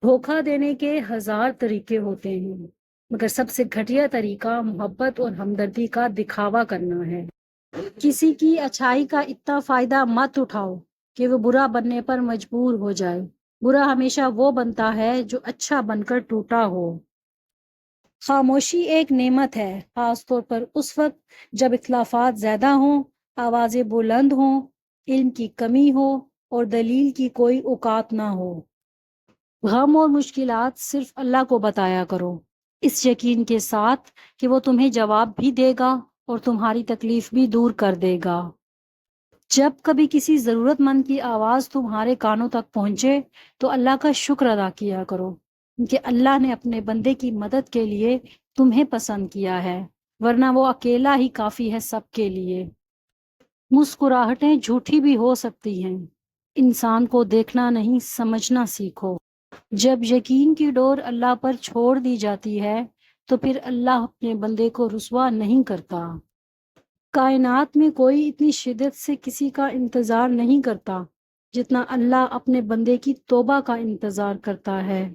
دھوکہ دینے کے ہزار طریقے ہوتے ہیں، مگر سب سے گھٹیا طریقہ محبت اور ہمدردی کا دکھاوا کرنا ہے۔ کسی کی اچھائی کا اتنا فائدہ مت اٹھاؤ کہ وہ برا بننے پر مجبور ہو جائے۔ برا ہمیشہ وہ بنتا ہے جو اچھا بن کر ٹوٹا ہو۔ خاموشی ایک نعمت ہے، خاص طور پر اس وقت جب اختلافات زیادہ ہوں، آوازیں بلند ہوں، علم کی کمی ہو اور دلیل کی کوئی اوقات نہ ہو۔ غم اور مشکلات صرف اللہ کو بتایا کرو، اس یقین کے ساتھ کہ وہ تمہیں جواب بھی دے گا اور تمہاری تکلیف بھی دور کر دے گا۔ جب کبھی کسی ضرورت مند کی آواز تمہارے کانوں تک پہنچے تو اللہ کا شکر ادا کیا کرو، کیونکہ اللہ نے اپنے بندے کی مدد کے لیے تمہیں پسند کیا ہے، ورنہ وہ اکیلا ہی کافی ہے سب کے لیے۔ مسکراہٹیں جھوٹی بھی ہو سکتی ہیں، انسان کو دیکھنا نہیں سمجھنا سیکھو۔ جب یقین کی ڈور اللہ پر چھوڑ دی جاتی ہے تو پھر اللہ اپنے بندے کو رسوا نہیں کرتا۔ کائنات میں کوئی اتنی شدت سے کسی کا انتظار نہیں کرتا جتنا اللہ اپنے بندے کی توبہ کا انتظار کرتا ہے۔